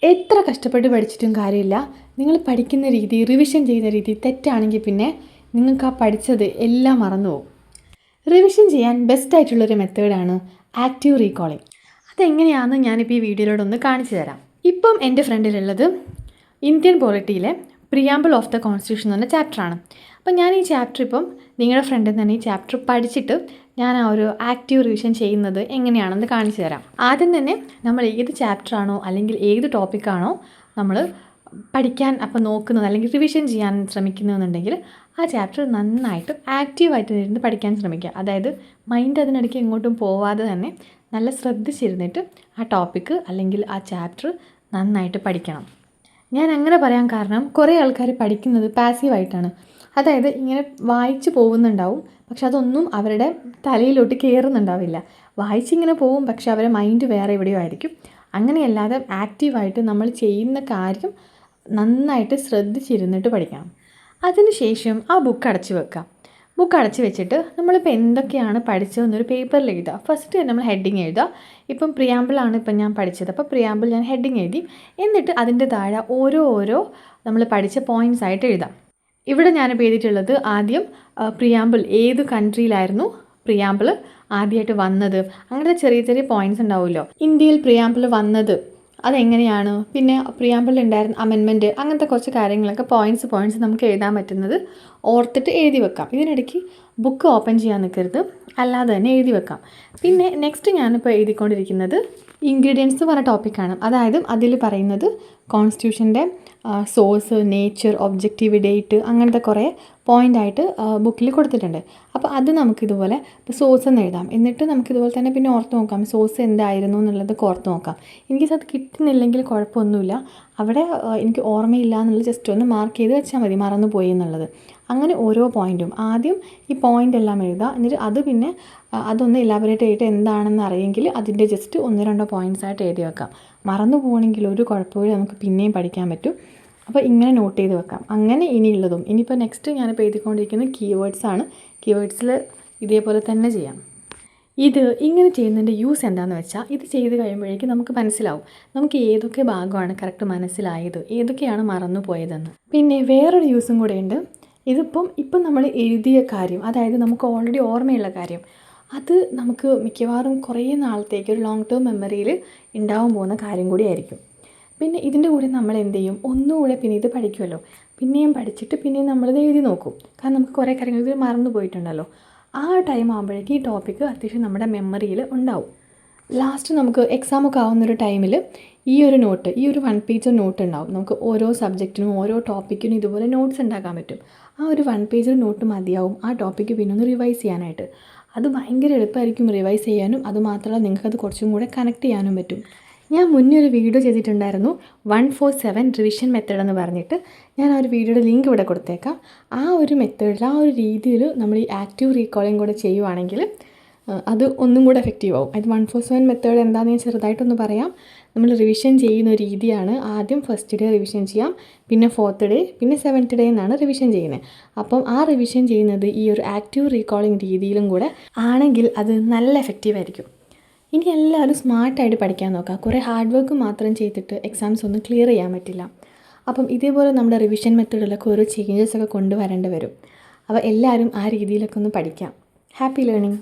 എത്ര കഷ്ടപ്പെട്ട് പഠിച്ചിട്ടും കാര്യമില്ല. നിങ്ങൾ പഠിക്കുന്ന രീതി, റിവിഷൻ ചെയ്യുന്ന രീതി തെറ്റാണെങ്കിൽ പിന്നെ നിങ്ങൾക്ക് ആ പഠിച്ചത് എല്ലാം മറന്നു പോകും. റിവിഷൻ ചെയ്യാൻ ബെസ്റ്റായിട്ടുള്ളൊരു മെത്തേഡാണ് ആക്റ്റീവ് റീകോളിംഗ്. അതെങ്ങനെയാണെന്ന് ഞാനിപ്പോൾ ഈ വീഡിയോയിലൂടെ ഒന്ന് കാണിച്ചു തരാം. ഇപ്പം എൻ്റെ ഫ്രണ്ടിലുള്ളത് ഇന്ത്യൻ പോളിറ്റിയിലെ പ്രിയാമ്പിൾ ഓഫ് ദ കോൺസ്റ്റിറ്റ്യൂഷൻ എന്ന് പറഞ്ഞ ചാപ്റ്ററാണ്. അപ്പം ഞാൻ ഈ ചാപ്റ്റർ ഇപ്പം നിങ്ങളുടെ ഫ്രണ്ടിൽ നിന്ന് തന്നെ ഈ ചാപ്റ്റർ പഠിച്ചിട്ട് ഞാൻ ആ ഒരു ആക്റ്റീവ് റിവിഷൻ ചെയ്യുന്നത് എങ്ങനെയാണെന്ന് കാണിച്ചു തരാം. ആദ്യം തന്നെ നമ്മൾ ഏത് ചാപ്റ്ററാണോ അല്ലെങ്കിൽ ഏത് ടോപ്പിക്കാണോ നമ്മൾ പഠിക്കാൻ അപ്പം നോക്കുന്നത് അല്ലെങ്കിൽ റിവിഷൻ ചെയ്യാൻ ശ്രമിക്കുന്നതെന്നുണ്ടെങ്കിൽ ആ ചാപ്റ്റർ നന്നായിട്ട് ആക്റ്റീവായിട്ട് ഇരുന്ന് പഠിക്കാൻ ശ്രമിക്കുക. അതായത് മൈൻഡ് അതിനിടയ്ക്ക് എങ്ങോട്ടും പോവാതെ തന്നെ നല്ല ശ്രദ്ധിച്ചിരുന്നിട്ട് ആ ടോപ്പിക്ക് അല്ലെങ്കിൽ ആ ചാപ്റ്റർ നന്നായിട്ട് പഠിക്കണം. ഞാൻ അങ്ങനെ പറയാൻ കാരണം കുറേ ആൾക്കാർ പഠിക്കുന്നത് പാസീവായിട്ടാണ്. അതായത് ഇങ്ങനെ വായിച്ച് പോകുന്നുണ്ടാവും, പക്ഷെ അതൊന്നും അവരുടെ തലയിലോട്ട് കയറുന്നുണ്ടാവില്ല. വായിച്ചിങ്ങനെ പോവും, പക്ഷെ അവരുടെ മൈൻഡ് വേറെ എവിടെയോ ആയിരിക്കും. അങ്ങനെയല്ലാതെ ആക്റ്റീവായിട്ട് നമ്മൾ ചെയ്യുന്ന കാര്യം നന്നായിട്ട് ശ്രദ്ധിച്ചിരുന്നിട്ട് പഠിക്കണം. അതിനുശേഷം ആ ബുക്ക് അടച്ചു വെക്കുക. ബുക്ക് അടച്ചു വെച്ചിട്ട് നമ്മളിപ്പോൾ എന്തൊക്കെയാണ് പഠിച്ചതെന്നൊരു പേപ്പറിൽ എഴുതുക. ഫസ്റ്റ് നമ്മൾ ഹെഡിങ് എഴുതുക. ഇപ്പം പ്രിയാമ്പിളാണ് ഇപ്പം ഞാൻ പഠിച്ചത്, അപ്പോൾ പ്രിയാമ്പിൾ ഞാൻ ഹെഡിങ് എഴുതി. എന്നിട്ട് അതിൻ്റെ താഴെ ഓരോ നമ്മൾ പഠിച്ച പോയിൻറ്റ്സ് ആയിട്ട് എഴുതാം. ഇവിടെ ഞാനിപ്പോൾ എഴുതിയിട്ടുള്ളത് ആദ്യം പ്രിയാമ്പിൾ ഏത് കൺട്രിയിലായിരുന്നു പ്രിയാമ്പിൾ ആദ്യമായിട്ട് വന്നത്, അങ്ങനത്തെ ചെറിയ ചെറിയ പോയിൻറ്റ്സ് ഉണ്ടാവുമല്ലോ. ഇന്ത്യയിൽ പ്രിയാമ്പിൾ വന്നത് അതെങ്ങനെയാണ്, പിന്നെ പ്രിയാമ്പിളിൽ ഉണ്ടായിരുന്ന അമെൻമെൻറ്റ്, അങ്ങനത്തെ കുറച്ച് കാര്യങ്ങളൊക്കെ പോയിൻറ്റ്സ് നമുക്ക് എഴുതാൻ പറ്റുന്നത് ഓർത്തിട്ട് എഴുതി വെക്കാം. ഇതിനിടയ്ക്ക് ബുക്ക് ഓപ്പൺ ചെയ്യാൻ നിൽക്കരുത്, അല്ലാതെ തന്നെ എഴുതി വെക്കാം. പിന്നെ നെക്സ്റ്റ് ഞാനിപ്പോൾ എഴുതിക്കൊണ്ടിരിക്കുന്നത് ഇൻഗ്രീഡിയൻസ് പറഞ്ഞ ടോപ്പിക്കാണ്. അതായത് അതിൽ പറയുന്നത് കോൺസ്റ്റിറ്റ്യൂഷൻ്റെ സോഴ്സ്, നേച്ചർ, ഒബ്ജക്റ്റീവ്, ഡേറ്റ്, അങ്ങനത്തെ കുറേ പോയിൻ്റായിട്ട് ബുക്കിൽ കൊടുത്തിട്ടുണ്ട്. അപ്പോൾ അത് നമുക്കിതുപോലെ ഇപ്പോൾ സോഴ്സ് എന്ന് എഴുതാം. എന്നിട്ട് നമുക്കിതുപോലെ തന്നെ പിന്നെ ഓർത്ത് നോക്കാം സോഴ്സ് എന്തായിരുന്നു എന്നുള്ളത് ഓർത്ത് നോക്കാം. എനിക്കത് കിട്ടുന്നില്ലെങ്കിൽ കുഴപ്പമൊന്നുമില്ല, അവിടെ എനിക്ക് ഓർമ്മയില്ല എന്നുള്ളത് ജസ്റ്റ് ഒന്ന് മാർക്ക് ചെയ്ത് വെച്ചാൽ മതി, മറന്നു പോയി എന്നുള്ളത്. അങ്ങനെ ഓരോ പോയിൻറ്റും ആദ്യം ഈ പോയിൻ്റ് എല്ലാം എഴുതുക. എന്നിട്ട് അത് പിന്നെ അതൊന്ന് ഇലാബറേറ്റ് ചെയ്തിട്ട് എന്താണെന്ന് അറിയെങ്കിൽ അതിൻ്റെ ജസ്റ്റ് 1-2 പോയിൻറ്റ്സ് ആയിട്ട് എഴുതി വെക്കാം. മറന്നു പോകണമെങ്കിൽ ഒരു കുഴപ്പമില്ല, നമുക്ക് പിന്നെയും പഠിക്കാൻ പറ്റും. അപ്പോൾ ഇങ്ങനെ നോട്ട് ചെയ്ത് വെക്കാം. അങ്ങനെ ഇനിയുള്ളതും ഇനിയിപ്പോൾ നെക്സ്റ്റ് ഞാനിപ്പോൾ എഴുതിക്കൊണ്ടിരിക്കുന്നത് കീവേഡ്സാണ്. കീവേഡ്സിൽ ഇതേപോലെ തന്നെ ചെയ്യാം. ഇത് ഇങ്ങനെ ചെയ്യുന്നതിൻ്റെ യൂസ് എന്താണെന്ന് വെച്ചാൽ ഇത് ചെയ്ത് കഴിയുമ്പോഴേക്കും നമുക്ക് മനസ്സിലാവും നമുക്ക് ഏതൊക്കെ ഭാഗമാണ് കറക്റ്റ് മനസ്സിലായത്, ഏതൊക്കെയാണ് മറന്നു പോയതെന്ന്. പിന്നെ വേറൊരു യൂസും കൂടെ ഉണ്ട്. ഇപ്പം നമ്മൾ എഴുതിയ കാര്യം, അതായത് നമുക്ക് ഓൾറെഡി ഓർമ്മയുള്ള കാര്യം, അത് നമുക്ക് മിക്കവാറും കുറേ നാളത്തേക്ക് ഒരു ലോങ് ടേം മെമ്മറിയിൽ ഉണ്ടാവാൻ പോകുന്ന കാര്യം കൂടിയായിരിക്കും. പിന്നെ ഇതിൻ്റെ കൂടെ നമ്മൾ എന്ത് ചെയ്യും, ഒന്നുകൂടെ പിന്നെ ഇത് പഠിക്കുമല്ലോ, പിന്നെയും പഠിച്ചിട്ട് പിന്നെയും നമ്മളിത് എഴുതി നോക്കും. കാരണം നമുക്ക് കുറേ കാര്യങ്ങൾ ഇത് മറന്നു പോയിട്ടുണ്ടല്ലോ. ആ ടൈം ആകുമ്പോഴേക്കും ഈ ടോപ്പിക്ക് അത്യാവശ്യം നമ്മുടെ മെമ്മറിയിൽ ഉണ്ടാവും. ലാസ്റ്റ് നമുക്ക് എക്സാമൊക്കെ ആവുന്നൊരു ടൈമിൽ ഈ ഒരു 1 പേജ് നോട്ട് ഉണ്ടാവും. നമുക്ക് ഓരോ സബ്ജക്റ്റിനും ഓരോ ടോപ്പിക്കിനും ഇതുപോലെ നോട്ട്സ് ഉണ്ടാക്കാൻ പറ്റും. ആ ഒരു 1 പേജ് നോട്ട് മതിയാവും ആ ടോപ്പിക്ക് പിന്നെ ഒന്ന് റിവൈസ് ചെയ്യാനായിട്ട്. അത് ഭയങ്കര എളുപ്പമായിരിക്കും റിവൈസ് ചെയ്യാനും, അതുമാത്രമല്ല നിങ്ങൾക്കത് കുറച്ചും കൂടെ കണക്ട് ചെയ്യാനും പറ്റും. ഞാൻ മുന്നേ ഒരു വീഡിയോ ചെയ്തിട്ടുണ്ടായിരുന്നു 147 റിവിഷൻ മെത്തേഡ് എന്ന് പറഞ്ഞിട്ട്. ഞാൻ ആ ഒരു വീഡിയോയുടെ ലിങ്ക് ഇവിടെ കൊടുത്തേക്കാം. ആ ഒരു മെത്തേഡിൽ ആ ഒരു രീതിയിൽ നമ്മൾ ഈ ആക്റ്റീവ് റീകോളിംഗ് കൂടെ ചെയ്യുവാണെങ്കിൽ അത് ഒന്നും കൂടെ എഫക്റ്റീവ് ആവും. അത് 147 മെത്തേഡ് എന്താണെന്ന് ഞാൻ ചെറുതായിട്ടൊന്ന് പറയാം. നമ്മൾ റിവിഷൻ ചെയ്യുന്ന ഒരു രീതിയാണ്. ആദ്യം ഫസ്റ്റ് ഡേ റിവിഷൻ ചെയ്യാം, പിന്നെ 4th ഡേ, പിന്നെ 7th ഡേ എന്നാണ് റിവിഷൻ ചെയ്യുന്നത്. അപ്പം ആ റിവിഷൻ ചെയ്യുന്നത് ഈ ഒരു ആക്റ്റീവ് റീകോളിംഗ് രീതിയിലും കൂടെ ആണെങ്കിൽ അത് നല്ല എഫക്റ്റീവ് ആയിരിക്കും. ഇനി എല്ലാവരും സ്മാർട്ടായിട്ട് പഠിക്കാൻ നോക്കാം. കുറേ ഹാർഡ് വർക്ക് മാത്രം ചെയ്തിട്ട് എക്സാംസ് ഒന്നും ക്ലിയർ ചെയ്യാൻ പറ്റില്ല. അപ്പം ഇതേപോലെ നമ്മുടെ റിവിഷൻ മെത്തേഡിലൊക്കെ ഓരോ ചേഞ്ചസ് ഒക്കെ കൊണ്ടുവരേണ്ടി വരും. അപ്പോൾ എല്ലാവരും ആ രീതിയിലൊക്കെ ഒന്ന് പഠിക്കാം. Happy learning.